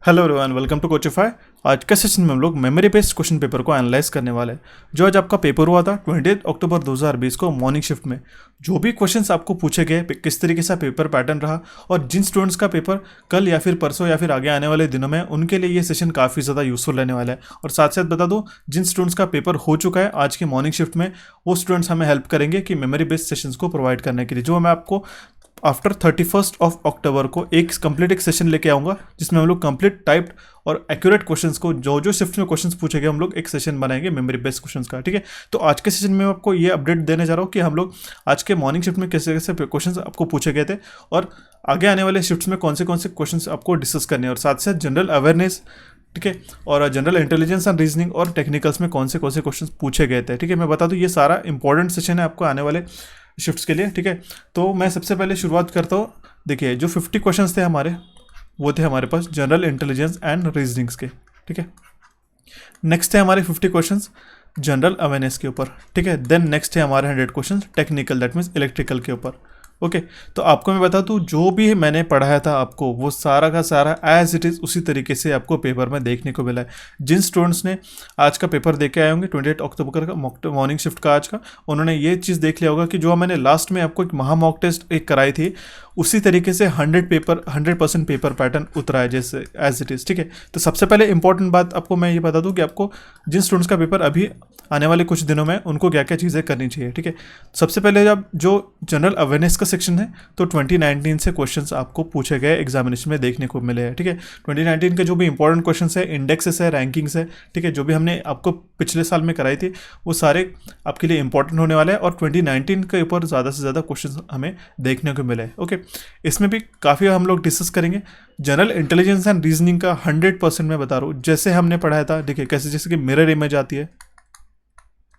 Hello everyone, welcome to Coachify. आज के session में हम लोग मेमोरी बेस्ड क्वेश्चन पेपर को एनालाइज करने वाले हैं। जो आज आपका पेपर हुआ था 28 अक्टूबर 2020 को मॉर्निंग शिफ्ट में, जो भी क्वेश्चंस आपको पूछे गए, किस तरीके से पेपर पैटर्न रहा और जिन स्टूडेंट्स का पेपर कल या फिर परसों या फिर आगे आने वाले दिनों में, उनके लिए ये सेशन काफ़ी ज़्यादा यूजफुल रहने वाला है। और साथ साथ बता दूँ, जिन स्टूडेंट्स का पेपर हो चुका है आज की मॉर्निंग शिफ्ट में, वो स्टूडेंट्स हमें हेल्प करेंगे कि मेमोरी बेस्ड सेशंस को प्रोवाइड करने के लिए। जो मैं आपको आफ्टर 31 अक्टूबर को एक कंप्लीट एक सेशन लेके आऊँगा, जिसमें हम लोग कंप्लीट टाइप्ड और एक्यूरेट क्वेश्चंस को, जो जो शिफ्ट में क्वेश्चंस पूछे गए, हम लोग एक सेशन बनाएंगे मेमोरी बेस्ड क्वेश्चंस का। ठीक है, तो आज के सेशन में मैं आपको ये अपडेट देने जा रहा हूँ कि हम लोग आज के मॉर्निंग शिफ्ट में कैसे कैसे क्वेश्चंस आपको पूछे गए थे और आगे आने वाले शिफ्ट्स में कौन से क्वेश्चंस आपको डिस्कस करने हैं, और साथ साथ जनरल अवेयरनेस, ठीक है, और जनरल इंटेलिजेंस एंड रीजनिंग और टेक्निकल्स में कौन से क्वेश्चंस पूछे गए थे। ठीक है, मैं बता दूँ ये सारा इंपॉर्टेंट सेशन है आपको आने वाले शिफ्ट्स के लिए। ठीक है, तो मैं सबसे पहले शुरुआत करता हूँ। देखिए, जो 50 क्वेश्चंस थे हमारे, वो थे हमारे पास जनरल इंटेलिजेंस एंड रीजनिंग्स के। ठीक है, नेक्स्ट है हमारे 50 क्वेश्चंस जनरल अवेयरनेस के ऊपर। ठीक है, देन नेक्स्ट है हमारे 100 questions technical, that means electrical के ऊपर। ओके, तो आपको मैं बता दूँ, जो भी मैंने पढ़ाया था आपको, वो सारा का सारा एज इट इज़ उसी तरीके से आपको पेपर में देखने को मिला है। जिन स्टूडेंट्स ने आज का पेपर देख के आए होंगे 28 अक्टूबर का मॉर्निंग शिफ्ट का आज का, उन्होंने ये चीज़ देख लिया होगा कि जो मैंने लास्ट में आपको एक महा मॉक टेस्ट एक कराई थी, उसी तरीके से 100% पेपर पैटर्न उतरा है जैसे एज इट इज़। ठीक है, तो सबसे पहले इंपॉर्टेंट बात आपको मैं ये बता दूँ कि आपको जिन स्टूडेंट्स का पेपर अभी आने वाले कुछ दिनों में, उनको क्या क्या चीज़ें करनी चाहिए। ठीक है, सबसे पहले जब जो जनरल अवेयरनेस का सेक्शन है, तो 2019 से क्वेश्चंस आपको पूछे गए एग्जामिनेशन में देखने को मिले हैं। ठीक है, 2019 के जो भी इंपॉर्टेंट क्वेश्चंस है, इंडेक्सेस है, रैंकिंग्स है, ठीक है, जो भी हमने आपको पिछले साल में कराई थी, वो सारे आपके लिए इंपॉर्टेंट होने वाले हैं और 2019 के ऊपर ज़्यादा से ज़्यादा क्वेश्चन हमें देखने को मिले। ओके, इसमें भी काफ़ी हम लोग डिस्कस करेंगे। जनरल इंटेलिजेंस एंड रीजनिंग का 100% मैं बता रहा हूँ, जैसे हमने पढ़ाया था। देखिए कैसे, जैसे कि मिरर इमेज आती है।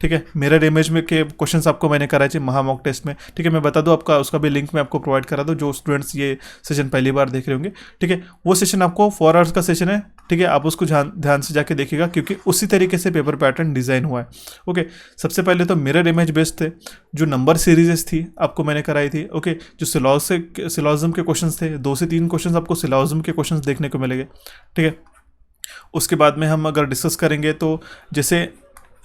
ठीक है, मिरर इमेज में के क्वेश्चंस आपको मैंने कराए थे महा मॉक टेस्ट में। ठीक है, मैं बता दूं, आपका उसका भी लिंक मैं आपको प्रोवाइड करा दूं, जो स्टूडेंट्स ये सेशन पहली बार देख रहे होंगे। ठीक है, वो सेशन आपको 4 आवर्स का सेशन है। ठीक है, आप उसको ध्यान से जाके देखिएगा, क्योंकि उसी तरीके से पेपर पैटर्न डिज़ाइन हुआ है। ओके, सबसे पहले तो मिरर इमेज बेस्ड थे, जो नंबर सीरीजेस थी आपको मैंने कराई थी। ओके, जो सिलॉजिज्म के क्वेश्चन थे, 2 से 3 क्वेश्चन आपको सिलॉजिज्म के क्वेश्चन देखने को मिलेंगे। ठीक है, उसके बाद में हम अगर डिस्कस करेंगे, तो जैसे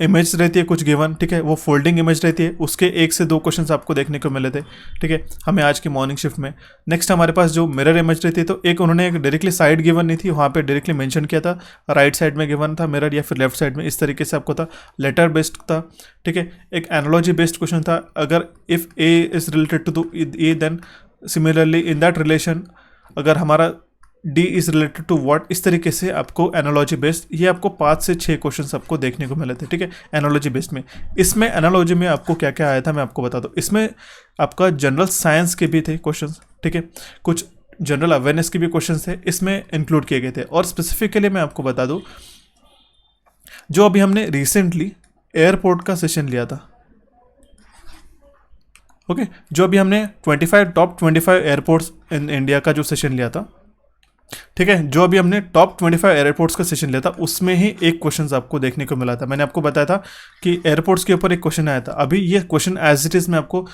इमेज रहती है कुछ गिवन, ठीक है, वो फोल्डिंग इमेज रहती है, उसके 1 से 2 क्वेश्चंस आपको देखने को मिले थे। ठीक है, हमें आज की मॉर्निंग शिफ्ट में। नेक्स्ट हमारे पास जो मिरर इमेज रहती है, तो एक उन्होंने एक डायरेक्टली साइड गिवन नहीं थी, वहाँ पे डायरेक्टली मेंशन किया था राइट साइड में गिवन था मिरर या फिर लेफ्ट साइड में, इस तरीके से आपको था। लेटर बेस्ड था। ठीक है, एक एनालॉजी बेस्ड क्वेश्चन था, अगर if A is related to A, then similarly in that relation अगर हमारा D is related to what, इस तरीके से आपको एनालॉजी बेस्ड, ये आपको 5 से 6 क्वेश्चंस आपको देखने को मिले थे। ठीक है, एनालॉजी बेस्ड में। इसमें एनालॉजी में आपको क्या क्या आया था मैं आपको बता दूं। इसमें आपका जनरल साइंस के भी थे क्वेश्चंस। ठीक है, कुछ जनरल अवेयरनेस के भी क्वेश्चंस थे इसमें इंक्लूड किए गए थे। और स्पेसिफिकली मैं आपको बता दूँ, जो अभी हमने रिसेंटली एयरपोर्ट का सेशन लिया था। ओके, जो अभी हमने टॉप 25 एयरपोर्ट्स इन इंडिया का जो सेशन लिया था, ठीक है, जो अभी हमने टॉप 25 एयरपोर्ट्स का सेशन लिया था, उसमें ही एक क्वेश्चन आपको देखने को मिला था। मैंने आपको बताया था कि एयरपोर्ट्स के ऊपर एक क्वेश्चन आया था। अभी ये क्वेश्चन एज इट इज़ मैं आपको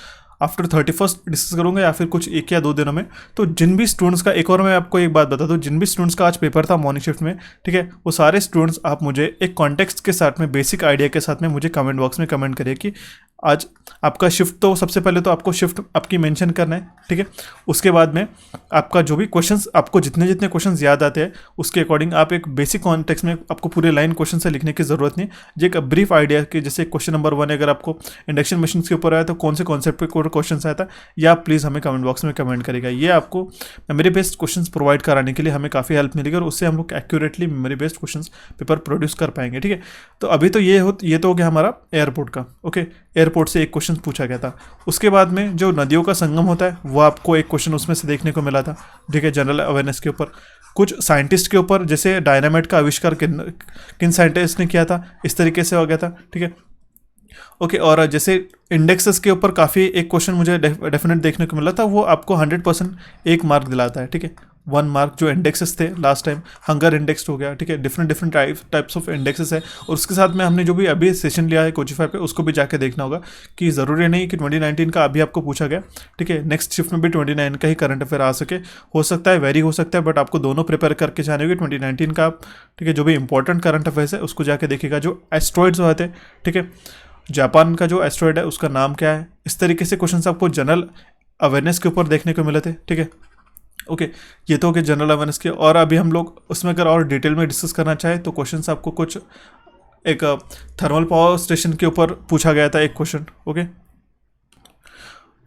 आफ्टर 31 डिस्कस करूंगा, या फिर कुछ 1 या 2 दिनों में। तो जिन भी स्टूडेंट्स का, एक और मैं आपको एक बात बता दूं, जिन भी स्टूडेंट्स का आज पेपर था मॉर्निंग शिफ्ट में, ठीक है, वो सारे स्टूडेंट्स आप मुझे एक कॉन्टेक्स्ट के साथ में, बेसिक आइडिया के साथ में मुझे कमेंट बॉक्स में कमेंट करिए कि आज आपका शिफ्ट, तो सबसे पहले तो आपको शिफ्ट आपकी मेंशन करना है। ठीक है, उसके बाद में आपका जो भी क्वेश्चंस, आपको जितने जितने क्वेश्चंस याद आते हैं, उसके अकॉर्डिंग आप एक बेसिक कॉन्टेक्स्ट में, आपको पूरे लाइन क्वेश्चन से लिखने की जरूरत नहीं, जो एक ब्रीफ आइडिया कि जैसे क्वेश्चन नंबर 1 अगर आपको इंडक्शन मशीन के ऊपर आया तो कौन से कॉन्सेप्ट पे क्वेश्चन आया था, या आप प्लीज़ हमें कमेंट बॉक्स में कमेंट करेगा। ये आपको मेमोरी बेस्ड क्वेश्चन प्रोवाइड कराने के लिए हमें काफ़ी हेल्प मिलेगी, और उससे हम लोग accurately memory based question paper produce कर पाएंगे। ठीक है, तो अभी तो ये तो हो गया हमारा एयरपोर्ट का। ओके, एयरपोर्ट से एक क्वेश्चन पूछा गया था। उसके बाद में जो नदियों का संगम होता है, वो आपको एक क्वेश्चन उसमें से देखने को मिला था। ठीक है, जनरल अवेयरनेस के ऊपर, कुछ साइंटिस्ट के ऊपर, जैसे डायनामाइट का आविष्कार किन साइंटिस्ट ने किया था, इस तरीके से हो गया था। ठीक है, ओके, और जैसे इंडेक्सेस के ऊपर काफ़ी एक क्वेश्चन मुझे डेफिनेट देखने को मिला था, वो आपको 100% 1 मार्क दिलाता है। ठीक है, 1 मार्क जो इंडेक्सेस थे लास्ट टाइम, हंगर इंडेक्स हो गया, ठीक है, डिफरेंट टाइप्स ऑफ इंडेक्सेस है। और उसके साथ में हमने जो भी अभी सेशन लिया है कोचिफाई पे, उसको भी जाके देखना होगा कि ज़रूरी नहीं कि 2019 का अभी आपको पूछा गया, ठीक है, नेक्स्ट शिफ्ट में भी 29 का ही करंट अफेयर आ सके, हो सकता है वेरी हो सकता है, बट आपको दोनों प्रिपेयर करके जाने होंगे। 2019 का आप, ठीक है, जो भी इंपॉर्टेंट करंट अफेयर्स है उसको जाके देखिएगा। जो एस्ट्रॉइड्स होते हैं, ठीक है, जापान का जो एस्ट्रॉइड है उसका नाम क्या है, इस तरीके से क्वेश्चन आपको जनरल अवेयरनेस के ऊपर देखने को मिले थे, ठीक है। ओके, ये तो हो गया जनरल अवेयरनेस के। और अभी हम लोग उसमें अगर और डिटेल में डिस्कस करना चाहें तो क्वेश्चंस आपको कुछ एक थर्मल पावर स्टेशन के ऊपर पूछा गया था एक क्वेश्चन।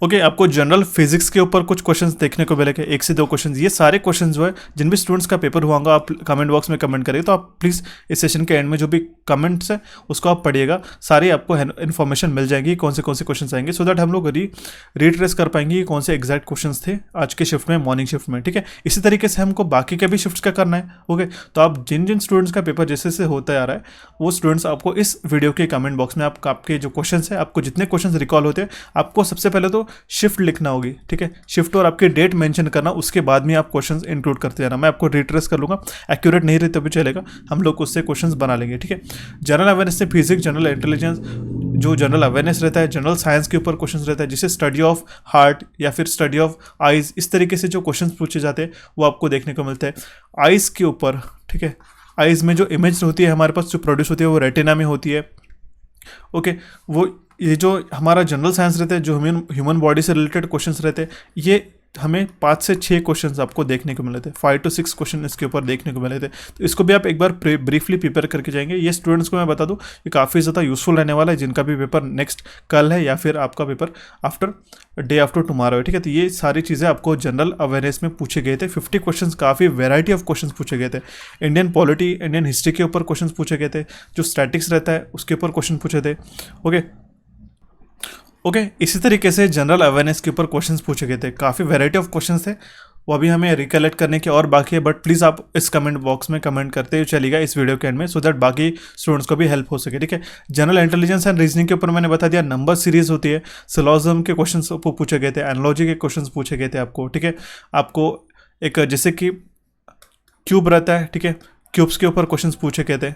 ओके, आपको जनरल फिजिक्स के ऊपर कुछ क्वेश्चंस देखने को मिलेंगे, 1 से 2 क्वेश्चन्स। ये सारे क्वेश्चंस जो है जिन भी स्टूडेंट्स का पेपर हुआ होगा, आप कमेंट बॉक्स में कमेंट करिए, तो आप प्लीज़ इस सेशन के एंड में जो भी कमेंट्स है उसको आप पढ़िएगा, सारी आपको इन्फॉर्मेशन मिल जाएगी कौन से क्वेश्चन आएंगे, सो दैट हम लोग रीट्रेस कर पाएंगे कि कौन से एग्जैक्ट क्वेश्चन थे आज के शिफ्ट में, मॉर्निंग शिफ्ट में, ठीक है। इसी तरीके से हमको बाकी के भी शिफ्ट का करना है। ओके, तो आप जिन स्टूडेंट्स का पेपर जैसे से होता आ रहा है, वो स्टूडेंट्स आपको इस वीडियो के कमेंट बॉक्स में आपके जो क्वेश्चन है, आपको जितने क्वेश्चन रिकॉल होते हैं, आपको सबसे पहले तो शिफ्ट लिखना होगी, ठीक है, शिफ्ट और आपकी डेट मेंशन करना, उसके बाद में आप क्वेश्चंस इंक्लूड करते जाना। मैं आपको रिट्रेस कर लूंगा, एक्यूरेट नहीं रहते भी चलेगा, हम लोग उससे क्वेश्चंस बना लेंगे, ठीक है। जनरल अवेयरनेस से फिजिक्स, जनरल इंटेलिजेंस, जो जनरल अवेयरनेस रहता है, जनरल साइंस के ऊपर क्वेश्चंस रहता है, जिसे स्टडी ऑफ हार्ट या फिर स्टडी ऑफ आइज, इस तरीके से जो क्वेश्चंस पूछे जाते हैं वो आपको देखने को मिलते हैं। आइज के ऊपर, ठीक है, आइज में जो इमेज होती है हमारे पास जो प्रोड्यूस होती है वो रेटिना में होती है। ओके, वो ये जो हमारा जनरल साइंस रहता है, जो ह्यूमन बॉडी से रिलेटेड क्वेश्चंस रहते हैं, ये हमें 5 से 6 क्वेश्चंस आपको देखने को मिले थे, 5 to 6 क्वेश्चन इसके ऊपर देखने को मिले थे। तो इसको भी आप एक बार ब्रीफली प्रिपेयर करके जाएंगे। ये स्टूडेंट्स को मैं बता दूं, ये काफ़ी ज़्यादा यूजफुल रहने वाला है, जिनका भी पेपर नेक्स्ट कल है या फिर आपका पेपर डे आफ्टर टुमारो है, ठीक है। तो ये सारी चीज़ें आपको जनरल अवेयरनेस में पूछे गए थे। 50 क्वेश्चन, काफ़ी वेराइटी ऑफ क्वेश्चन पूछे गए थे। इंडियन पॉलिटी, इंडियन हिस्ट्री के ऊपर क्वेश्चन पूछे गए थे, जो स्टैटिक्स रहता है उसके ऊपर क्वेश्चन पूछे थे। ओके, इसी तरीके से जनरल अवेयरनेस के ऊपर क्वेश्चंस पूछे गए थे, काफ़ी वैरायटी ऑफ क्वेश्चंस थे, वो अभी हमें रिकलेक्ट करने के और बाकी है, बट प्लीज़ आप इस कमेंट बॉक्स में कमेंट करते हुए चलिएगा इस वीडियो के एंड में, सो दैट बाकी स्टूडेंट्स को भी हेल्प हो सके, ठीक है। जनरल इंटेलिजेंस एंड रीजनिंग के ऊपर मैंने बता दिया, नंबर सीरीज होती है, सिलोजिज्म के क्वेश्चन पूछे गए थे, एनालॉजी के क्वेश्चन पूछे गए थे आपको, ठीक है। आपको एक जैसे कि क्यूब रहता है, ठीक है, क्यूब्स के ऊपर क्वेश्चन पूछे गए थे।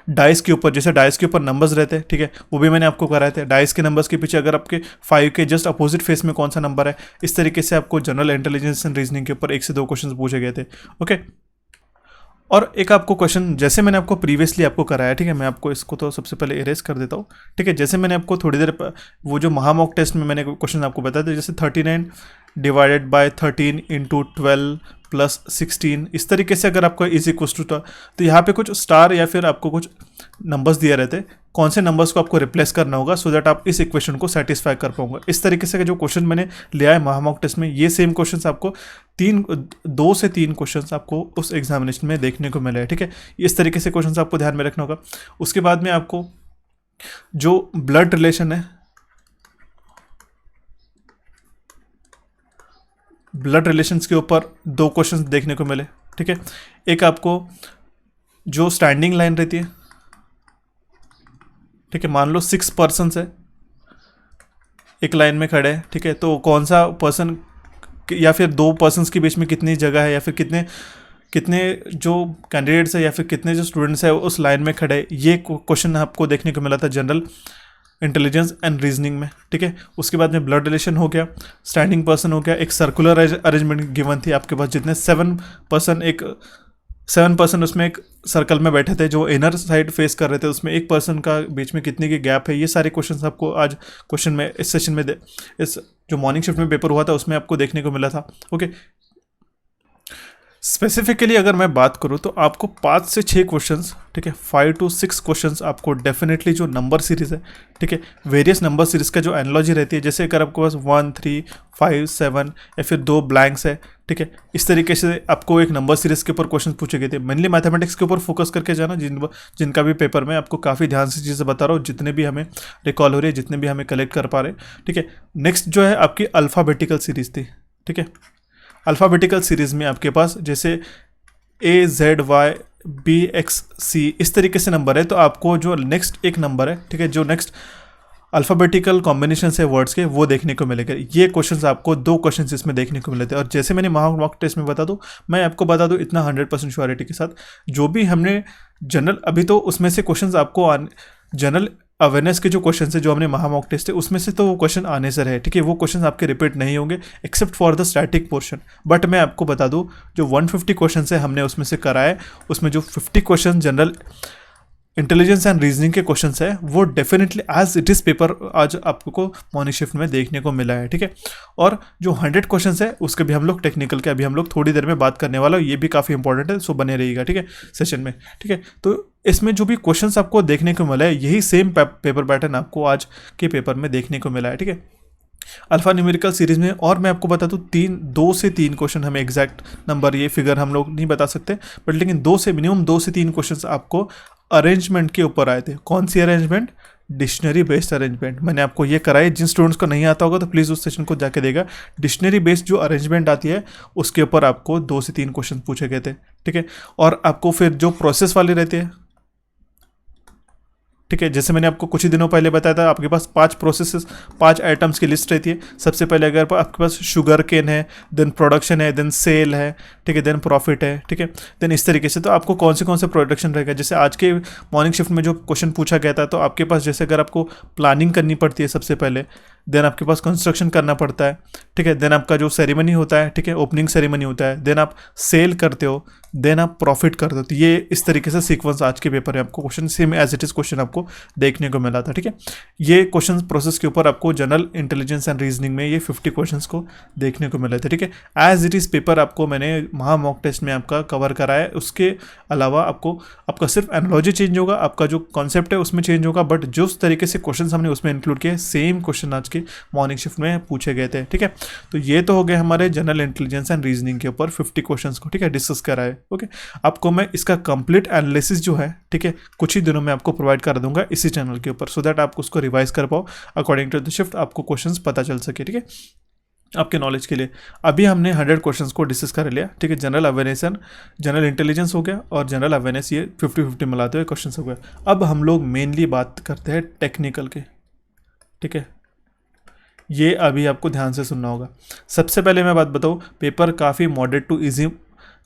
डाइस के ऊपर, जैसे डाइस के ऊपर नंबर्स रहते हैं, ठीक है, वो भी मैंने आपको कराए थे। डाइस के नंबर्स के पीछे अगर आपके 5 के जस्ट अपोजिट फेस में कौन सा नंबर है, इस तरीके से आपको जनरल इंटेलिजेंस एंड रीजनिंग के ऊपर 1 से 2 क्वेश्चन पूछे गए थे। ओके, और एक आपको क्वेश्चन जैसे मैंने आपको प्रीवियसली आपको कराया, ठीक है, मैं आपको इसको तो सबसे पहले इरेज कर देता हूँ, ठीक है। जैसे मैंने आपको थोड़ी देर वो जो महामॉक टेस्ट में मैंने क्वेश्चन आपको बताया था, जैसे 39 डिवाइडेड बाय 13 इंटू 12 प्लस 16, इस तरीके से अगर आपको इज इक्वल टू, तो यहाँ पे कुछ स्टार या फिर आपको कुछ नंबर्स दिए रहते हैं, कौन से नंबर्स को आपको रिप्लेस करना होगा सो दैट आप इस इक्वेशन को सेटिस्फाई कर पाऊंगा। इस तरीके से जो क्वेश्चन मैंने लिया है महामॉक टेस्ट में, ये सेम क्वेश्चन आपको 2 से 3 क्वेश्चन आपको उस एग्जामिनेशन में देखने को मिले हैं, ठीक है। इस तरीके से क्वेश्चन आपको ध्यान में रखना होगा। उसके बाद में आपको जो ब्लड रिलेशन है, ब्लड रिलेशंस के ऊपर 2 क्वेश्चंस देखने को मिले, ठीक है। एक आपको जो स्टैंडिंग लाइन रहती है, ठीक है, मान लो 6 पर्सन्स है, एक लाइन में खड़े हैं, ठीक है, तो कौन सा पर्सन या फिर 2 पर्सन्स के बीच में कितनी जगह है, या फिर कितने जो कैंडिडेट्स है या फिर कितने जो स्टूडेंट्स है उस लाइन में खड़े, ये क्वेश्चन आपको देखने को मिला था जनरल इंटेलिजेंस एंड रीजनिंग में, ठीक है। उसके बाद में ब्लड रिलेशन हो गया, स्टैंडिंग पर्सन हो गया, एक सर्कुलर अरेंजमेंट गिवन थी आपके पास, जितने 7 पर्सन उसमें एक सर्कल में बैठे थे, जो इनर साइड फेस कर रहे थे, उसमें एक पर्सन का बीच में कितने की गैप है, ये सारे क्वेश्चन आपको आज क्वेश्चन में इस सेशन में इस जो मॉर्निंग शिफ्ट में पेपर हुआ था उसमें आपको देखने को मिला था। ओके, स्पेसिफिकली अगर मैं बात करूँ तो आपको 5 से 6 क्वेश्चंस, ठीक है, 5 to 6 क्वेश्चंस आपको डेफिनेटली जो नंबर सीरीज़ है, ठीक है, वेरियस नंबर सीरीज़ का जो एनालॉजी रहती है, जैसे अगर आपके पास 1, 3, 5, 7 या फिर 2 ब्लैंक्स है, ठीक है, इस तरीके से आपको एक नंबर सीरीज़ के ऊपर क्वेश्चन पूछे गए थे। मेनली मैथमेटिक्स के ऊपर फोकस करके जाना, जिनका भी पेपर में आपको काफ़ी ध्यान से चीज़ें बता रहा हूँ, जितने भी हमें रिकॉल हो रही है, जितने भी हमें कलेक्ट कर पा रहे हैं, ठीक है। नेक्स्ट जो है आपकी अल्फ़ाबेटिकल सीरीज़ थी, ठीक है। अल्फ़ाबेटिकल सीरीज़ में आपके पास जैसे AZYBXC इस तरीके से नंबर है, तो आपको जो नेक्स्ट एक नंबर है, ठीक है, जो नेक्स्ट अल्फ़ाबेटिकल कॉम्बिनेशन है वर्ड्स के, वो देखने को मिलेगा। ये क्वेश्चंस आपको 2 क्वेश्चंस इसमें देखने को मिले थे। और जैसे मैंने मॉक टेस्ट में बता दूं, मैं आपको बता दूं इतना 100% श्योरिटी के साथ, जो भी हमने जनरल, अभी तो उसमें से क्वेश्चंस आपको जनरल अवेयरनेस के जो क्वेश्चन है जो हमने मॉक टेस्ट है उसमें से तो वो क्वेश्चन आने से रहे, ठीक है। वो क्वेश्चन आपके रिपीट नहीं होंगे except for the static portion. But मैं आपको बता दूं जो 150 क्वेश्चन है हमने उसमें से कराए, उसमें जो 50 question general intelligence and reasoning के क्वेश्चंस है वो definitely as it is paper आज आपको मॉर्निंग शिफ्ट में देखने को मिला है, ठीक है। और जो 100 क्वेश्चंस है उसके भी हम लोग टेक्निकल के अभी हम लोग थोड़ी देर में बात करने वाला हूँ, ये भी काफ़ी इंपॉर्टेंट है, सो बने रहिएगा, ठीक है, सेशन में, ठीक है। तो इसमें जो भी क्वेश्चंस आपको देखने को मिला है यही सेम पेपर पैटर्न आपको आज के पेपर में देखने को मिला है, ठीक है, अल्फा न्यूमेरिकल सीरीज में। और मैं आपको बता दूं 2 से 3 क्वेश्चन, हमें एग्जैक्ट नंबर ये फिगर हम लोग नहीं बता सकते, बट लेकिन मिनिमम 2 से 3 क्वेश्चन आपको अरेंजमेंट के ऊपर आए थे। कौन सी अरेंजमेंट? Dictionary based arrangement. मैंने आपको ये कराई, जिन स्टूडेंट्स को नहीं आता होगा तो प्लीज़ उस सेशन को जाके देगा। डिक्शनरी बेस्ड जो अरेंजमेंट आती है उसके ऊपर आपको 2 से 3 क्वेश्चन पूछे गए थे, ठीक है। और आपको फिर जो प्रोसेस वाले रहते हैं, ठीक है, जैसे मैंने आपको कुछ ही दिनों पहले बताया था, आपके पास 5 प्रोसेसेस 5 आइटम्स की लिस्ट रहती है। सबसे पहले अगर आपके पास शुगर केन है, देन प्रोडक्शन है, देन सेल है, ठीक है, देन प्रॉफिट है, ठीक है, देन इस तरीके से। तो आपको कौन से प्रोडक्शन रहेगा, जैसे आज के मॉर्निंग शिफ्ट में जो क्वेश्चन पूछा गया था, तो आपके पास जैसे अगर आपको प्लानिंग करनी पड़ती है सबसे पहले, देन आपके पास कंस्ट्रक्शन करना पड़ता है, ठीक है, देन आपका जो सेरेमनी होता है, ठीक है, ओपनिंग सेरेमनी होता है, देन आप सेल करते हो, देन आप प्रॉफिट करते हो। तो ये इस तरीके से सीक्वेंस आज के पेपर में आपको question same as it is question आपको देखने को मिला था, ठीक है। ये क्वेश्चन प्रोसेस के ऊपर आपको जनरल इंटेलिजेंस एंड रीजनिंग में ये 50 क्वेश्चंस को देखने को मिले थे, ठीक है। एज इट इज पेपर आपको मैंने मॉक टेस्ट में आपका कवर कराया है। उसके अलावा आपका सिर्फ एनालॉजी चेंज होगा, आपका जो कॉन्सेप्ट है उसमें चेंज होगा, बट जो तरीके से क्वेश्चन हमने उसमें इंक्लूड किए सेम क्वेश्चन आज के मॉर्निंग शिफ्ट में पूछे गए थे, ठीक है। तो ये तो हो गए हमारे जनरल इंटेलिजेंस एंड रीजनिंग के ऊपर 50 क्वेश्चंस को, ठीक है, डिस्कस करा है। ओके, आपको मैं इसका कंप्लीट एनालिसिस जो है, ठीक है, कुछ ही दिनों में आपको प्रोवाइड कर दूंगा इसी चैनल के ऊपर, सो दैट आप उसको रिवाइज कर पाओ अकॉर्डिंग टू द शिफ्ट, आपको क्वेश्चंस पता चल सके, ठीक है, आपके नॉलेज के लिए। अभी हमने 100 क्वेश्चंस को डिस्कस कर लिया, ठीक है। General awareness and general intelligence हो गया और जनरल अवेयरनेस, ये 50-50 मिलाते हुए क्वेश्चंस हो गया। अब हम लोग मेनली बात करते हैं टेक्निकल के, ठीक है। ये अभी आपको ध्यान से सुनना होगा। सबसे पहले मैं बात बताऊँ, पेपर काफ़ी मॉडरेट टू ईजी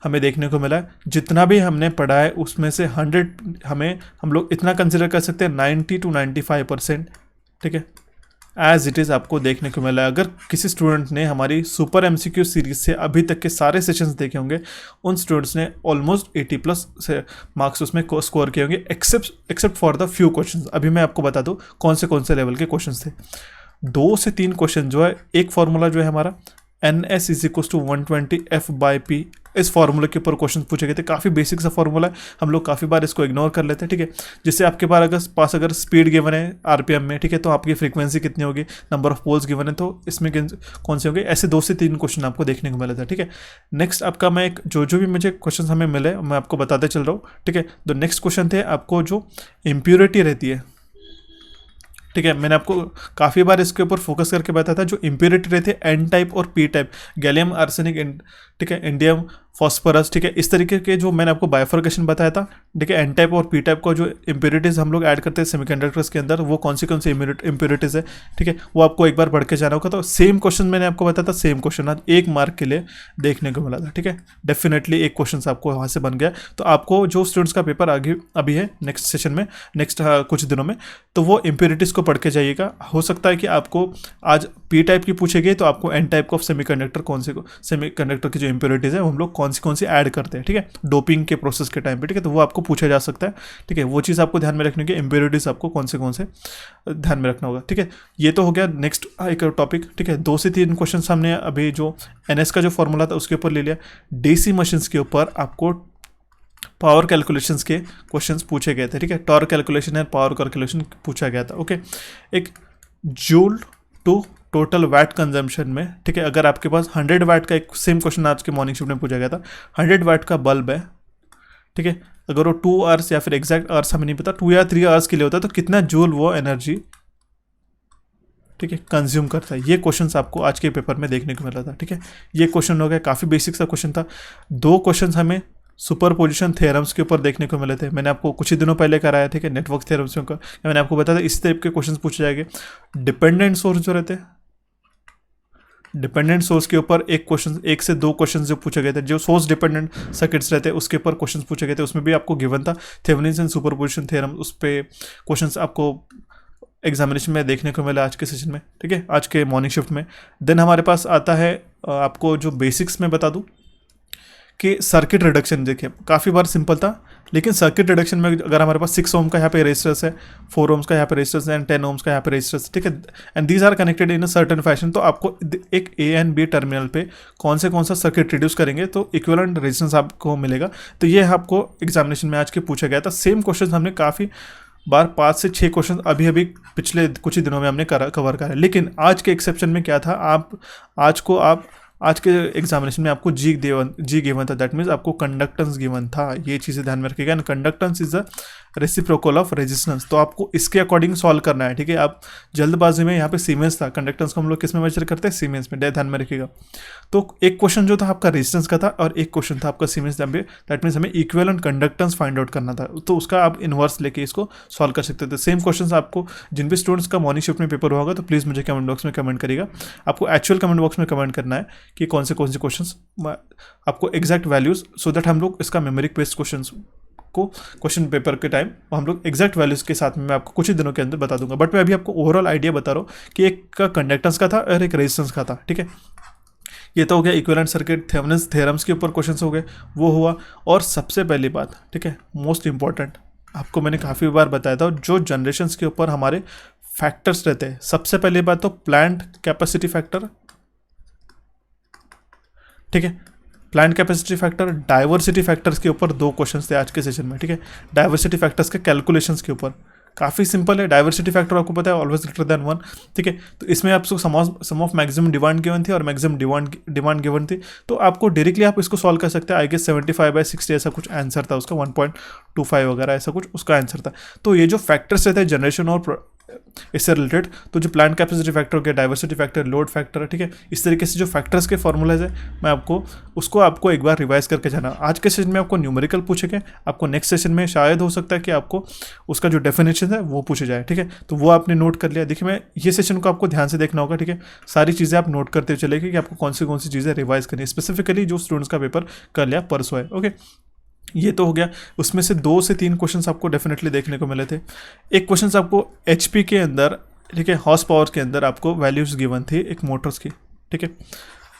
हमें देखने को मिला है। जितना भी हमने पढ़ा है उसमें से 100 हम लोग इतना कंसिडर कर सकते हैं 90 to 95%, ठीक है, एज इट इज़ आपको देखने को मिला है। अगर किसी स्टूडेंट ने हमारी सुपर एमसीक्यू सीरीज से अभी तक के सारे सेशंस देखे होंगे, उन स्टूडेंट्स ने ऑलमोस्ट 80+ से मार्क्स उसमें स्कोर किए होंगे, except for the few questions. अभी मैं आपको बता दूं कौन से लेवल के क्वेश्चंस थे। 2 से 3 क्वेश्चन जो है, एक फार्मूला जो है हमारा NS = 120 F/P, इस फार्मूले के ऊपर क्वेश्चन पूछे गए थे। काफ़ी बेसिक सा फार्मूला है, हम लोग काफ़ी बार इसको इग्नोर कर लेते हैं, ठीक है। जिससे आपके पास अगर स्पीड गिवन है RPM में, ठीक है, तो आपकी फ्रीक्वेंसी कितनी होगी, नंबर ऑफ पोल्स गिवन है, तो इसमें कौन से होंगे, ऐसे 2 से 3 क्वेश्चन आपको देखने को मिला था, ठीक है। नेक्स्ट आपका मैं एक जो भी मुझे क्वेश्चन हमें मिले मैं आपको बताते चल रहा हूँ, ठीक है। तो नेक्स्ट क्वेश्चन थे आपको जो इम्प्योरिटी रहती है, ठीक है, मैंने आपको काफ़ी बार इसके ऊपर फोकस करके बताया था। जो इम्प्योरिटी रहती है N टाइप और P टाइप, गैलियम आर्सेनिक, ठीक है, इंडियम फॉस्फोरस, ठीक है, इस तरीके के जो मैंने आपको बाइफर्केशन बताया था, ठीक है। N टाइप और P टाइप का जो इम्प्योरिटीज़ हम लोग ऐड करते हैं सेमीकंडक्टर्स के अंदर, वो कौन सी इम्प्योरिटीज़ है, ठीक है, वो आपको एक बार पढ़ के जाना होगा। तो सेम क्वेश्चन मैंने आपको बताया था, सेम क्वेश्चन आज 1 मार्क के लिए देखने को मिला था, ठीक है। डेफिनेटली एक क्वेश्चन आपको वहाँ से बन गया। तो आपको जो स्टूडेंट्स का पेपर आगे अभी है नेक्स्ट सेशन में, नेक्स्ट कुछ दिनों में, तो वो इम्प्योरिटीज़ को पढ़ के जाइएगा। हो सकता है कि आपको आज P टाइप की पूछे गए तो आपको N टाइप ऑफ सेमीकंडक्टर की जो इम्प्योरिटीज़ है वो हम लोग कौन सी ऐड करते हैं, ठीक है, डोपिंग के प्रोसेस के टाइम पे, ठीक है, तो वो आपको पूछा जा सकता है, ठीक है। वो चीज़ आपको ध्यान में रखने की, इम्प्योरिटीज़ आपको कौन से ध्यान में रखना होगा, ठीक है। ये तो हो गया नेक्स्ट एक टॉपिक, ठीक है। 2 से 3 क्वेश्चन हमने अभी जो NS का जो फॉर्मूला था उसके ऊपर ले लिया। DC मशीन्स के ऊपर आपको पावर कैलकुलेशंस के क्वेश्चंस पूछे गए थे, ठीक है। टॉर्क कैलकुलेशन है, पावर कैलकुलेशन पूछा गया था, ओके। एक joule to total watt consumption में, ठीक है, अगर आपके पास 100 वाट का, एक सेम क्वेश्चन आज के मॉर्निंग शिफ्ट में पूछा गया था, 100 वाट का बल्ब है, ठीक है, अगर वो 2 आवर्स या फिर एग्जैक्ट आवर्स हमें नहीं पता, 2 या 3 आवर्स के लिए होता है, तो कितना जूल वो एनर्जी, ठीक है, कंज्यूम करता है। ये क्वेश्चंस आपको आज के पेपर में देखने को मिला था, ठीक है। ये क्वेश्चन हो गया, काफ़ी बेसिक सा क्वेश्चन था। 2 क्वेश्चन हमें सुपरपोजिशन थ्योरम्स के ऊपर देखने को मिले थे। मैंने आपको कुछ ही दिनों पहले कराया था कि नेटवर्क थ्योरम्स का मैंने आपको बताया था इस टाइप के क्वेश्चन पूछे जाएंगे। डिपेंडेंट सोर्स जो रहते हैं, डिपेंडेंट सोर्स के ऊपर एक क्वेश्चन, एक से दो क्वेश्चन जो पूछे गए थे, जो सोर्स डिपेंडेंट सर्किट्स रहते हैं उसके ऊपर क्वेश्चन पूछे गए थे, उसमें भी आपको गिवन था थेवेनिन्स एंड सुपरपोजिशन थ्योरम, उस पर क्वेश्चन आपको एग्जामिनेशन में देखने को मिला आज के सेशन में, ठीक है, आज के मॉर्निंग शिफ्ट में। देन हमारे पास आता है आपको जो बेसिक्स में बता दूं कि सर्किट रिडक्शन। देखिए काफ़ी बार सिंपल था, लेकिन सर्किट रिडक्शन में अगर हमारे पास 6 ओम का यहाँ पे रेजिस्टर्स है, 4 ओम्स का यहाँ पे रेजिस्टर्स है एंड 10 ओम्स का यहाँ पे रेजिस्टर्स, ठीक है, and these are connected in a certain fashion, तो आपको एक ए एंड बी टर्मिनल पे कौन सा सर्किट रिड्यूस करेंगे तो इक्विवेलेंट रेजिस्टेंस आपको मिलेगा। तो ये आपको एग्जामिनेशन में आज के पूछा गया था। सेम क्वेश्चन हमने काफ़ी बार 5 से 6 क्वेश्चन अभी पिछले कुछ ही दिनों में हमने कवर करा, लेकिन आज के एक्सेप्शन में क्या था, आज के एग्जामिनेशन में आपको जी गिवन था, दैट मीन्स आपको कंडक्टेंस गिवन था। ये चीज़ें ध्यान में रखिएगा। Conductance is the reciprocal of resistance, तो आपको इसके अकॉर्डिंग सॉल्व करना है, ठीक है। आप जल्दबाजी में यहाँ पे सीमेंस था, कंडक्टेंस को हम लोग किस में मेजर करते हैं, सीमेंस में, ध्यान में रखिएगा। तो एक क्वेश्चन जो था आपका रेजिस्टेंस का था और एक क्वेश्चन था आपका सीमेंस, दैट मीन्स हमें इक्विवेलेंट कंडक्टेंस फाइंड आउट करना था, तो उसका आप इनवर्स लेके इसको सॉल्व कर सकते थे। सेम क्वेश्चन आपको जिन भी स्टूडेंट्स का मॉर्निंग शिफ्ट में पेपर होगा तो प्लीज़ मुझे कमेंट बॉक्स में कमेंट करिएगा। आपको एक्चुअल कमेंट बॉक्स में कमेंट करना है कि कौन से क्वेश्चन आपको एग्जैक्ट वैल्यूज, सो दैट हम लोग इसका मेमोरिक बेस्ड क्वेश्चन पेपर के टाइम हम लोग एग्जैक्ट वैल्यूज के साथ में मैं आपको कुछ ही दिनों के अंदर बता दूंगा। बट मैं अभी आपको ओवरऑल आइडिया बता रहा हूँ कि एक का कंडक्टेंस का था और एक रेजिस्टेंस का था, ठीक है। ये तो हो गया इक्विवेलेंट सर्किट, थेवेनिन्स थ्योरम्स के ऊपर क्वेश्चन हो गए, वो हुआ। और सबसे पहली बात, ठीक है, मोस्ट इंपॉर्टेंट, आपको मैंने काफ़ी बार बताया था, जो जनरेशन्स के ऊपर हमारे फैक्टर्स रहते हैं। सबसे पहली बात तो प्लांट कैपेसिटी फैक्टर, ठीक है, plant capacity factor, diversity factors के ऊपर 2 क्वेश्चंस थे आज के सेशन में, ठीक है। डाइवर्सिटी फैक्टर्स के कैलकुलेशंस के ऊपर काफ़ी सिंपल है। डाइवर्सिटी फैक्टर आपको पता है ऑलवेज ग्रेटर देन 1, ठीक है। तो इसमें आपको सम ऑफ मैक्सिमम डिमांड गिवन थी और मैक्सिमम डिमांड गिवन थी, तो आपको डायरेक्टली आप इसको सॉल्व कर सकते हैं। आई गेस 75/60 ऐसा कुछ आंसर था उसका, 1.25 वगैरह ऐसा कुछ उसका आंसर था। तो ये जो फैक्टर्स रहते हैं जनरेशन और इससे रिलेटेड, तो जो प्लांट कैपेसिटी फैक्टर हो गया, डाइवर्सिटी फैक्टर, लोड फैक्टर, ठीक है, इस तरीके से जो फैक्टर्स के फॉर्मूलाज है मैं आपको एक बार रिवाइज करके जाना। आज के सेशन में आपको न्यूमेरिकल पूछेंगे, आपको नेक्स्ट सेशन में शायद हो सकता है कि आपको उसका जो डेफिनेशन है वो पूछे जाए, ठीक है। तो वो आपने नोट कर लिया। देखिए मैं ये सेशन को आपको ध्यान से देखना होगा, ठीक है, सारी चीज़ें आप नोट करते चलेगी कि आपको कौन सी चीज़ें रिवाइज करनी है, स्पेसिफिकली जो स्टूडेंट्स का पेपर कर लिया परसों है, ओके। ये तो हो गया, उसमें से 2 से 3 क्वेश्चंस आपको डेफिनेटली देखने को मिले थे। एक क्वेश्चन आपको एचपी के अंदर, ठीक है, हॉर्स पावर के अंदर आपको वैल्यूज गिवन थी एक मोटर्स की, ठीक है,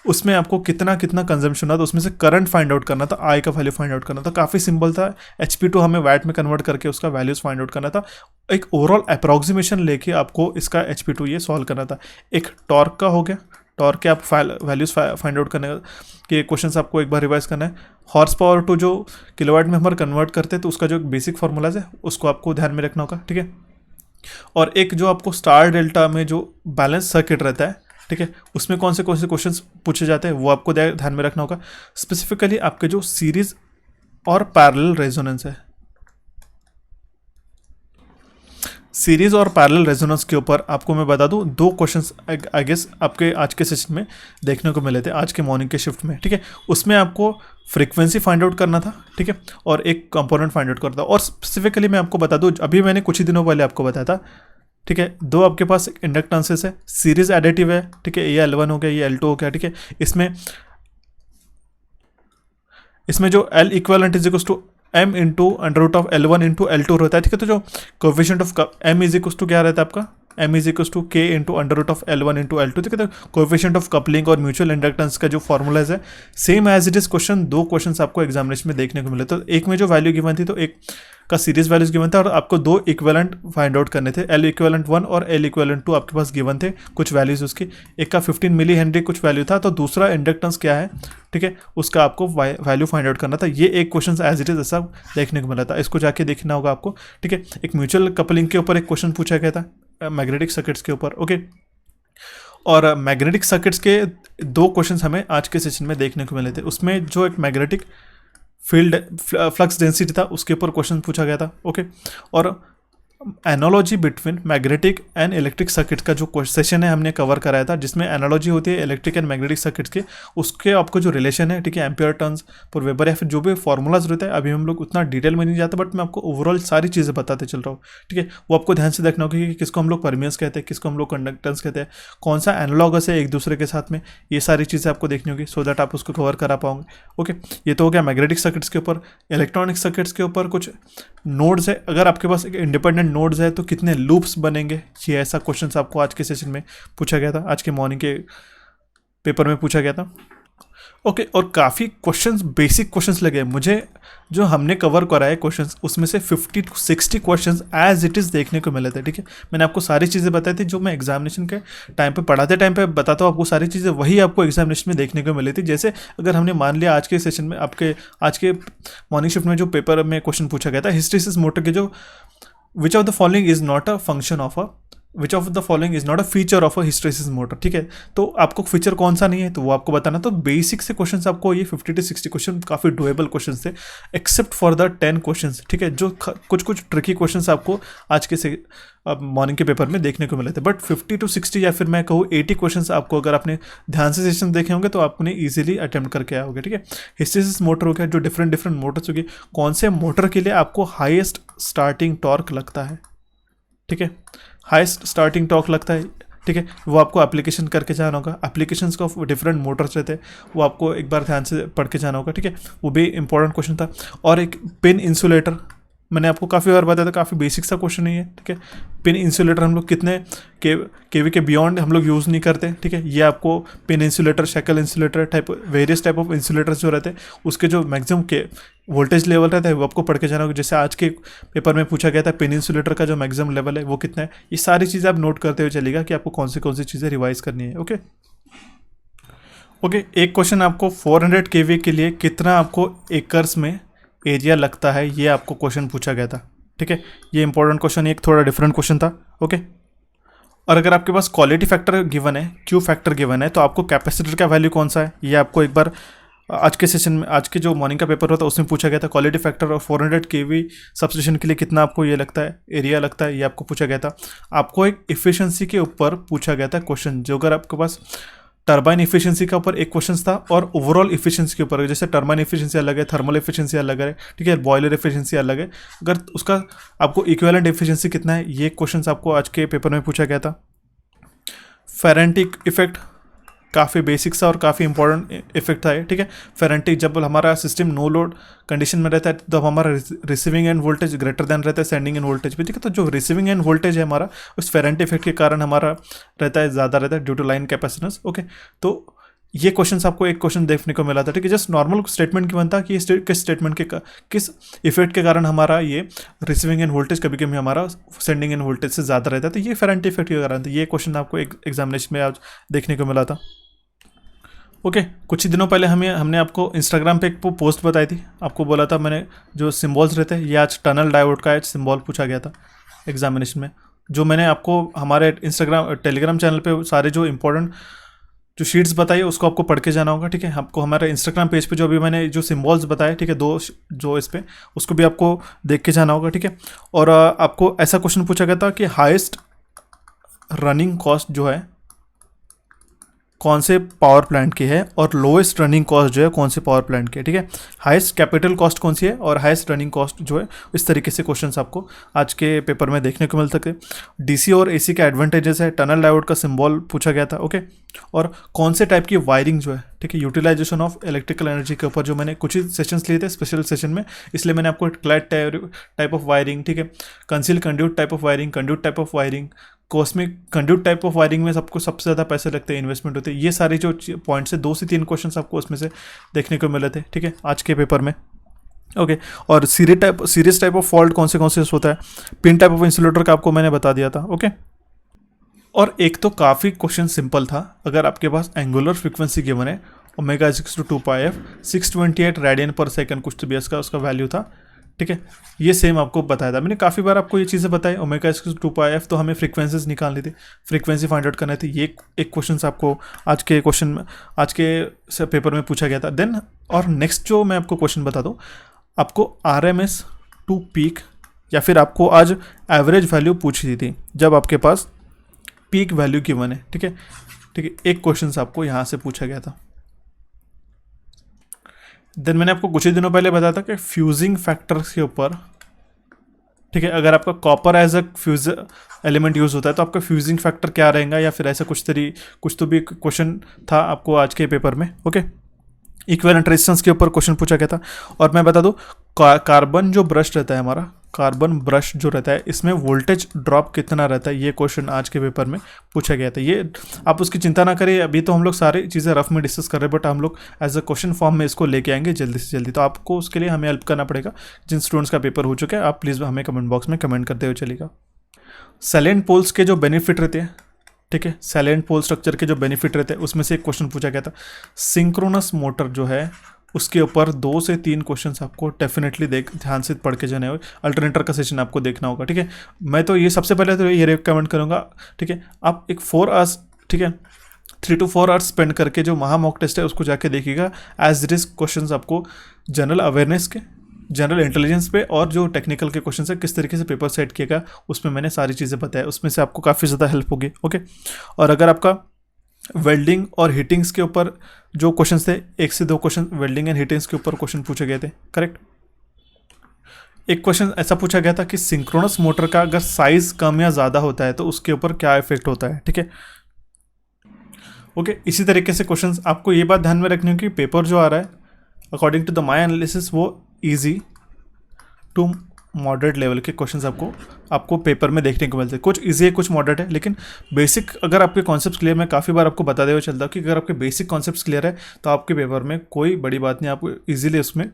उसमें आपको कितना कंजम्पशन था, तो उसमें से करंट फाइंड आउट करना था, आई का वैल्यू फाइंड आउट करना था। काफ़ी सिंपल था, HP टू हमें वैट में कन्वर्ट करके उसका वैल्यूज फाइंड आउट करना था। एक ओवरऑल अप्रॉक्सीमेशन लेके आपको इसका HP टू ये सॉल्व करना था। एक टॉर्क का हो गया, टॉर्क के आप वैल्यूज फाइंड आउट करने के क्वेश्चन आपको एक बार रिवाइज करना है। हॉर्स पावर टू जो किलोवाट में हमारे कन्वर्ट करते हैं, तो उसका जो बेसिक फॉर्मूलाज है उसको आपको ध्यान में रखना होगा, ठीक है। और एक जो आपको स्टार डेल्टा में जो बैलेंस सर्किट रहता है, ठीक है, उसमें कौन से क्वेश्चंस पूछे जाते हैं वो आपको ध्यान में रखना होगा। स्पेसिफिकली आपके जो सीरीज और पैरेलल रेजोनेंस है, सीरीज और पैरेलल रेजोनेंस के ऊपर आपको मैं बता दूं 2 क्वेश्चंस आई गेस आपके आज के सेशन में देखने को मिले थे, आज के मॉर्निंग के शिफ्ट में, ठीक है। उसमें आपको फ्रीक्वेंसी फाइंड आउट करना था, ठीक है, और एक कंपोनेंट फाइंड आउट करना था। और स्पेसिफिकली मैं आपको बता दूं, अभी मैंने कुछ ही दिनों पहले आपको बताया था, ठीक है, 2 आपके पास इंडक्टेंसेस है, सीरीज एडिटिव है, ठीक है, ये L1 हो गया, ये L2 हो गया, ठीक है। इसमें जो L equivalent is equal to m into under root of L1 into L2 रहता है, ठीक है। तो जो coefficient of m is equal to क्या रहता है आपका, m is equal to k into under root of L1 into L2, ठीक है। तो कोएफिशिएंट ऑफ कपलिंग और म्यूचुअल इंडक्टेंस का जो फॉर्मूलाज है same as it is question, 2 question आपको एग्जामिनेशन में देखने को मिले। तो एक में जो वैल्यू गिवन थी, तो एक का सीरीज वैल्यूज गिवन था और आपको 2 इक्विवेलेंट फाइंड आउट करने थे, L इक्विवेलेंट 1 और L इक्विवेलेंट 2 आपके पास गिवन थे कुछ वैल्यूज उसकी। एक का 15 मिली हेनरी कुछ वैल्यू था, तो दूसरा इंडक्टेंस क्या है, ठीक है, उसका आपको वैल्यू फाइंड आउट करना था। ये एक क्वेश्चन एज इट इज ऐसा देखने को मिला था, इसको जाके देखना होगा आपको, ठीक है। एक म्यूचुअल कपलिंग के ऊपर एक क्वेश्चन पूछा गया था मैग्नेटिक सर्किट्स के ऊपर, ओके। और मैग्नेटिक सर्किट्स के 2 क्वेश्चन हमें आज के सेशन में देखने को मिले थे। उसमें जो एक मैग्नेटिक फील्ड फ्लक्स डेंसिटी था उसके ऊपर क्वेश्चन पूछा गया था, ओके। और analogy between magnetic and electric circuits का जो सेशन है हमने कवर कराया था, जिसमें एनालॉजी होती है इलेक्ट्रिक एंड मैग्नेटिक सर्किट्स के, उसके आपको जो रिलेशन है, ठीक है, एम्पियर टर्न्स पर वेबर या फिर जो भी फॉर्मूलाज रहता है, अभी हम लोग उतना डिटेल में नहीं जाते, बट मैं आपको ओवरऑल सारी चीज़ें बताते चल रहा हूँ, ठीक है। वो आपको ध्यान से देखना होगा कि किसको हम लोग परमियंस कहते हैं, किसको हम लोग कंडक्टेंस कहते हैं, कौन सा एनालॉगस है एक दूसरे के साथ में, ये सारी चीज़ें आपको देखनी होगी सो दैट आप उसको कवर करा पाओगे। ओके, ये तो हो गया मैग्नेटिक सर्किट्स के ऊपर। इलेक्ट्रॉनिक सर्किट्स के ऊपर कुछ नोड्स है, अगर आपके पास एक इंडिपेंडेंट नोड्स है तो कितने लूप्स बनेंगे, ये ऐसा क्वेश्चन आपको आज के सेशन में पूछा गया था, आज के मॉर्निंग के पेपर में पूछा गया था। ओके, और काफ़ी क्वेश्चंस, बेसिक क्वेश्चंस लगे मुझे, जो हमने कवर करा है क्वेश्चंस, उसमें से 50 to 60 questions as it is देखने को मिले थे, ठीक है। मैंने आपको सारी चीज़ें बताई थी जो मैं एग्जामिनेशन के टाइम पे पढ़ाते टाइम पे बताता हूँ आपको, सारी चीज़ें वही आपको एग्जामिनेशन में देखने को मिली थी। जैसे अगर हमने मान लिया आज के सेशन में, आपके आज के मॉर्निंग शिफ्ट में जो पेपर में क्वेश्चन पूछा गया था, हिस्टैरिसीस मोटर के जो which of the following is not a function of a, which of the following is not a feature of a hysteresis motor, ठीक है। तो आपको फीचर कौन सा नहीं है तो वो आपको बताना। तो बेसिक से क्वेश्चंस आपको ये 50 to 60 क्वेश्चन काफ़ी डुएबल क्वेश्चंस थे, एक्सेप्ट फॉर द 10 क्वेश्चंस, ठीक है, जो कुछ ट्रिकी क्वेश्चंस आपको आज के से मॉर्निंग के पेपर में देखने को मिले थे। बट 50 to 60 या फिर मैं कहूँ 80 क्वेश्चंस आपको, अगर आपने ध्यान से सेशन देखे होंगे तो आपने ईजिली अटेम्प्ट करके आओगे, ठीक है। हिस्टैरिसीस मोटर हो गया, जो डिफरेंट डिफरेंट मोटर्स होगी, कौन से मोटर के लिए आपको हाईएस्ट स्टार्टिंग टॉर्क लगता है, ठीक है, हाईएस्ट स्टार्टिंग टॉर्क लगता है, ठीक है, वो आपको एप्लीकेशन करके जाना होगा। एप्लीकेशंस का डिफरेंट मोटर्स रहते हैं, वो आपको एक बार ध्यान से पढ़ के जाना होगा, ठीक है, वो भी इंपॉर्टेंट क्वेश्चन था। और एक पिन इंसुलेटर, मैंने आपको काफ़ी बार बताया था, काफ़ी बेसिक सा क्वेश्चन नहीं है, ठीक है। पिन इंसुलेटर हम लोग कितने केवी के बियॉन्ड हम लोग यूज़ नहीं करते, ठीक है। ये आपको pin insulator, shackle insulator type, various type of insulators जो रहते हैं, उसके जो मैक्सिमम के वोल्टेज लेवल रहता है वो आपको पढ़ के जाना होगा। जैसे आज के पेपर में पूछा गया था पिन इंसुलेटर का जो मैक्सिमम लेवल है वो कितना है, ये सारी चीज़ें आप नोट करते हुए चलेगा कि आपको कौन सी चीज़ें रिवाइज करनी है। ओके ओके, एक क्वेश्चन आपको 400 kV के लिए कितना आपको एकर्स में एरिया लगता है, ये आपको क्वेश्चन पूछा गया था, ठीक है। ये इंपॉर्टेंट क्वेश्चन, एक थोड़ा डिफरेंट क्वेश्चन था। ओके, और अगर आपके पास क्वालिटी फैक्टर गिवन है, क्यू फैक्टर गिवन है, तो आपको कैपेसिटर का वैल्यू कौन सा है, ये आपको एक बार आज के सेशन में, आज के जो मॉर्निंग का पेपर होता है उसमें पूछा गया था। क्वालिटी फैक्टर और 400 kV सबस्टेशन के लिए कितना आपको ये लगता है, एरिया लगता है, ये आपको पूछा गया था। आपको एक इफिशियंसी के ऊपर पूछा गया था क्वेश्चन, जो अगर आपके पास टर्बाइन इफिशियंसी का ऊपर एक क्वेश्चन था और ओवरऑल इफिशियंसी के ऊपर, जैसे टर्बाइन इफिशियंसी अलग है, थर्मल इफिशियंसी अलग है, ठीक है, बॉयलर इफिशियंसी अलग है, अगर उसका आपको इक्विवेलेंट इफिशियंसी कितना है, ये क्वेश्चन आपको आज के पेपर में पूछा गया था। फेरेंटिक इफेक्ट काफ़ी बेसिक सा और काफ़ी इंपॉर्टेंट इफेक्ट था, ठीक है। फेरेंटिक, जब हमारा सिस्टम नो लोड कंडीशन में रहता है तो हमारा receiving end voltage greater than रहता है सेंडिंग एंड वोल्टेज भी, ठीक है। तो जो रिसीविंग एंड वोल्टेज है हमारा, उस फेरेंटिक इफेक्ट के कारण हमारा रहता है, ज़्यादा रहता है due to line capacitance. Okay, तो ये क्वेश्चन आपको एक क्वेश्चन देखने को मिला था, ठीक है। जस्ट नॉर्मल स्टेटमेंट की बनता कि किस स्टेटमेंट के किस इफेक्ट के कारण हमारा ये रिसीविंग एंड वोल्टेज कभी कभी हमारा सेंडिंग एंड वोल्टेज से ज़्यादा रहता है, तो ये फेरेंटिक इफेक्ट के कारण था। ये क्वेश्चन आपको एक एग्जामिनेशन में आज देखने को मिला था। ओके, कुछ ही दिनों पहले हमने आपको इंस्टाग्राम पे एक पोस्ट बताई थी, आपको बोला था मैंने, जो सिम्बॉल्स रहते हैं, ये आज टनल डायोड का सिम्बॉल पूछा गया था एग्जामिनेशन में। जो मैंने आपको हमारे टेलीग्राम चैनल पे सारे जो इंपॉर्टेंट जो शीट्स बताई उसको आपको पढ़ के जाना होगा, ठीक है। आपको हमारे इंस्टाग्राम पेज पे जो अभी मैंने जो सिम्बॉल्स बताए, ठीक है, दो जो इस पे, उसको भी आपको देख के जाना होगा, ठीक है। और आपको ऐसा क्वेश्चन पूछा गया था कि हाईएस्ट रनिंग कॉस्ट जो है कौन से पावर प्लांट की है और लोएस्ट रनिंग कॉस्ट जो है कौन से पावर प्लांट की है, ठीक है। हाईएस्ट कैपिटल कॉस्ट कौन सी है और हाईएस्ट रनिंग कॉस्ट जो है, इस तरीके से क्वेश्चंस आपको आज के पेपर में देखने को मिल सकते हैं। डीसी और एसी के एडवांटेजेस है, टनल डायोड का सिंबल पूछा गया था। ओके, और कौन से टाइप की वायरिंग जो है, ठीक है, यूटिलाइजेशन ऑफ इलेक्ट्रिकल एनर्जी के ऊपर जो मैंने कुछ ही सेशंस लिए थे स्पेशल सेशन में, इसलिए मैंने आपको क्लैट टाइप ऑफ वायरिंग, ठीक है, conceal conduit type of wiring, conduit type of wiring, cosmic conduit type of wiring में सबको सबसे ज़्यादा पैसे लगते हैं, इन्वेस्टमेंट होते हैं, ये सारे जो पॉइंट्स है 2 से 3 क्वेश्चन आपको उसमें से देखने को मिले थे, ठीक है, आज के पेपर में। ओके, और सीरीज टाइप ऑफ फॉल्ट कौन से होता है, पिन टाइप ऑफ इंसुलेटर का आपको मैंने बता दिया था। ओके, और एक तो काफ़ी क्वेश्चन सिंपल था, अगर आपके पास एंगुलर फ्रीक्वेंसी गिवन है ओमेगा 6/2πf 628 रेडियन पर सेकंड कुछ तो भी उसका वैल्यू था, ठीक है, ये सेम आपको बताया था मैंने काफ़ी बार आपको ये चीज़ें बताई। ओमेगा 6/2πf तो हमें फ्रीक्वेंसीज निकालनी थी, फ्रीक्वेंसी फाइंड आउट करनी थी, ये एक क्वेश्चन आपको आज के पेपर में पूछा गया था। देन और नेक्स्ट जो मैं आपको क्वेश्चन बता दूँ, आपको RMS टू पीक या फिर आपको आज एवरेज वैल्यू पूछी थी जब आपके पास पीक वैल्यू गिवन है। ठीक है, ठीक है, एक क्वेश्चन आपको यहाँ से पूछा गया था। देन मैंने आपको कुछ ही दिनों पहले बताया था कि फ्यूजिंग फैक्टर्स के ऊपर, ठीक है, अगर आपका copper as a fuse element use होता है तो आपका फ्यूजिंग फैक्टर क्या रहेगा, या फिर ऐसा कुछ तो भी क्वेश्चन था आपको आज के पेपर में। ओके, इक्विवेलेंट रेजिस्टेंस के ऊपर क्वेश्चन पूछा गया था। और मैं बता दूं, कार्बन जो ब्रश रहता है हमारा, कार्बन ब्रश जो रहता है, इसमें वोल्टेज ड्रॉप कितना रहता है, ये क्वेश्चन आज के पेपर में पूछा गया था। ये आप उसकी चिंता ना करिए, अभी तो हम लोग सारी चीज़ें रफ में डिस्कस कर रहे हैं, बट हम लोग एज अ क्वेश्चन फॉर्म में इसको लेके आएंगे जल्दी से जल्दी। तो आपको उसके लिए हमें हेल्प करना पड़ेगा। जिन स्टूडेंट्स का पेपर हो चुका है, आप प्लीज़ हमें कमेंट बॉक्स में कमेंट करते हुए चलेगा। साइलेंट पोल्स के जो बेनिफिट रहते हैं, ठीक है, साइलेंट पोल स्ट्रक्चर के जो बेनिफिट रहते हैं, उसमें से एक क्वेश्चन पूछा गया था। सिंक्रोनस मोटर जो है उसके ऊपर 2 से 3 क्वेश्चंस आपको डेफिनेटली ध्यान से पढ़ के जाने होंगे। अल्टरनेटर का सेशन आपको देखना होगा। ठीक है, मैं तो ये सबसे पहले तो ये रिकमेंड करूँगा, ठीक है, आप एक 4 आवर्स, ठीक है, 3 to 4 आवर्स स्पेंड करके जो महा मॉक टेस्ट है उसको जाके देखिएगा। एज इट इज क्वेश्चंस आपको जनरल अवेयरनेस के, जनरल इंटेलिजेंस पे और जो टेक्निकल के क्वेश्चन है, किस तरीके से पेपर सेट किएगा, उसमें मैंने सारी चीज़ें बताया, उसमें से आपको काफ़ी ज़्यादा हेल्प होगी। ओके, और अगर आपका वेल्डिंग और हीटिंग्स के ऊपर जो क्वेश्चन थे, 1 से 2 क्वेश्चन वेल्डिंग एंड हीटिंग्स के ऊपर क्वेश्चन पूछे गए थे, करेक्ट। एक क्वेश्चन ऐसा पूछा गया था कि सिंक्रोनस मोटर का अगर साइज कम या ज़्यादा होता है तो उसके ऊपर क्या इफेक्ट होता है। ठीक है, ओके, इसी तरीके से क्वेश्चंस आपको ये बात ध्यान में रखनी होगी, पेपर जो आ रहा है according to the my analysis वो इजी टू मॉडरेट लेवल के क्वेश्चंस आपको पेपर में देखने को मिलते हैं। कुछ इजी है, कुछ मॉडरेट है, लेकिन बेसिक अगर आपके कॉन्सेप्ट्स क्लियर, मैं काफ़ी बार आपको बताते हुए चलता हूँ कि अगर आपके बेसिक कॉन्सेप्ट्स क्लियर है तो आपके पेपर में कोई बड़ी बात नहीं, आपको इजीली उसमें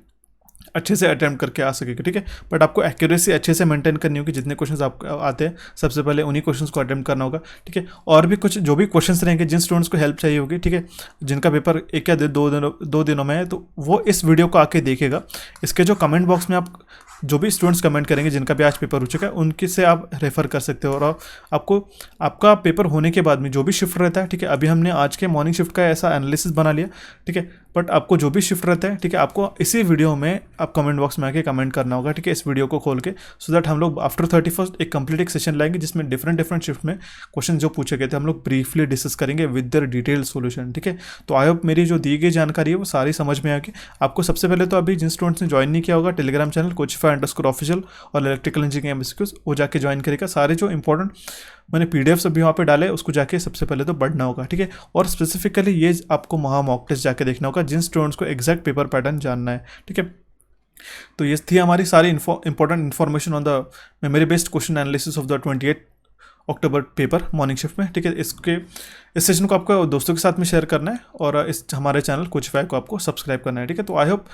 अच्छे से अटैम्प्ट करके आ सकेगा। ठीक है, बट आपको एक्यूरेसी अच्छे से मेंटेन करनी होगी। जितने क्वेश्चंस आप आते हैं सबसे पहले उन्हीं क्वेश्चंस को अटैम्प्ट करना होगा। ठीक है, और भी कुछ जो भी क्वेश्चंस रहेंगे, जिन स्टूडेंट्स को हेल्प चाहिए होगी, ठीक है, जिनका पेपर 1 या 2 दिनों में है, तो वो इस वीडियो को आके देखेगा। इसके जो कमेंट बॉक्स में आप जो भी स्टूडेंट्स कमेंट करेंगे जिनका भी आज पेपर हो चुका है, उनके से आप रेफर कर सकते हो। और आपको आपका पेपर होने के बाद में जो भी शिफ्ट रहता है, ठीक है, अभी हमने आज के मॉर्निंग शिफ्ट का ऐसा एनालिसिस बना लिया, ठीक है, बट आपको जो भी शिफ्ट रहता है, ठीक है, आपको इसी वीडियो में आप कमेंट बॉक्स में आके कमेंट करना होगा। ठीक है, इस वीडियो को खोल के, सो दैट हम लोग आफ्टर 31st एक कंप्लीट एक सेशन लाएंगे जिसमें डिफरेंट शिफ्ट में क्वेश्चन जो पूछे गए थे हम लोग ब्रीफली डिस्कस करेंगे विद देयर डिटेल सोल्यूशन। ठीक है, तो आई होप मेरी जो दी गई जानकारी है वो सारी समझ में आके आपको सबसे पहले तो अभी जिन स्टूडेंट्स ने ज्वाइन नहीं किया होगा टेलीग्राम चैनल कोचिफाई_ऑफिशियल और इलेक्ट्रिकल इंजीनियरिंग एमसीक्यूज, वो जाके ज्वाइन करेगा। सारे जो इंपॉर्टेंट मैंने पीडीएफ अभी वहाँ पे डाले उसको जाके सबसे पहले तो पढ़ना होगा। ठीक है, और स्पेसिफिकली ये आपको महा मॉक टेस्ट जाके देखना होगा जिन स्टूडेंट्स को एग्जैक्ट पेपर पैटर्न जानना है। ठीक है, तो ये थी हमारी सारी important information on the memory based question analysis of the 28 October paper morning shift में। ठीक है, इस सेशन को आपको दोस्तों के साथ में शेयर करना है और इस हमारे चैनल कोचिफाई को आपको सब्सक्राइब करना है। ठीक है, तो आई होप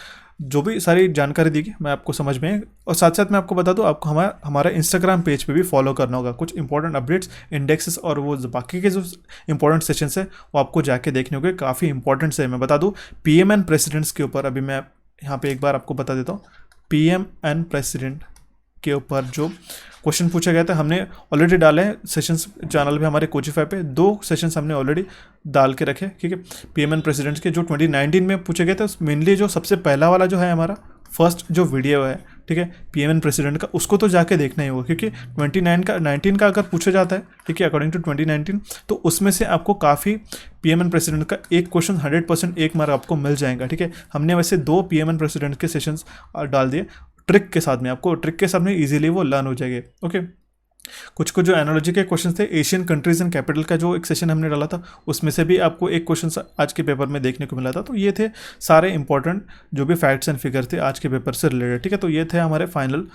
जो भी सारी जानकारी दी गई मैं आपको समझ में है। और साथ साथ मैं आपको बता दूं, आपको हमारा इंस्टाग्राम पेज पे भी फॉलो करना होगा। कुछ इंपॉर्टेंट अपडेट्स, इंडेक्सेस और वो बाकी के जो इंपॉर्टेंट सेशंस है वो आपको जाके देखने होंगे, काफ़ी इंपॉर्टेंट से। मैं बता दूँ PM एंड प्रेसिडेंट्स के ऊपर अभी मैं यहाँ पे एक बार आपको बता देता हूँ। PM एंड प्रेसिडेंट के ऊपर जो क्वेश्चन पूछा गया था हमने ऑलरेडी डाले हैं सेशंस चैनल पे, हमारे कोचिफाई पे 2 सेशंस हमने ऑलरेडी डाल के रखे। ठीक है, PM एंड प्रेसिडेंट्स के जो 2019 में पूछे गए थे, मेनली जो सबसे पहला वाला जो है हमारा फर्स्ट जो वीडियो है, ठीक है, PM एंड प्रेसिडेंट का, उसको तो जाके देखना ही होगा क्योंकि 19 का अगर पूछा जाता है, ठीक है, अकॉर्डिंग टू 2019, तो उसमें से आपको काफ़ी PM एंड प्रेसिडेंट का एक क्वेश्चन 100% 1 मार्क आपको मिल जाएगा। ठीक है, हमने वैसे 2 PM एंड प्रेसिडेंट के सेशंस डाल दिए ट्रिक के साथ में, आपको ट्रिक के साथ में इजीली वो लर्न हो जाएंगे। ओके, कुछ जो एनालॉजी के क्वेश्चन थे, एशियन कंट्रीज एंड कैपिटल का जो एक सेशन हमने डाला था, उसमें से भी आपको एक क्वेश्चन आज के पेपर में देखने को मिला था। तो ये थे सारे इंपॉर्टेंट जो भी फैक्ट्स एंड फिगर थे आज के पेपर से रिलेटेड। ठीक है, तो ये थे हमारे फाइनल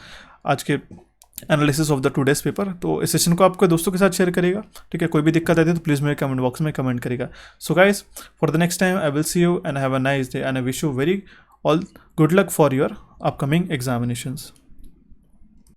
आज के analysis of the today's paper. तो इस सेशन को आपके दोस्तों के साथ शेयर करेगा। ठीक है, कोई भी दिक्कत आती है तो प्लीज़ मेरे कमेंट बॉक्स में कमेंट करेगा। So guys, for the next time I will see you and have a nice day and I wish you very all good luck for your upcoming examinations.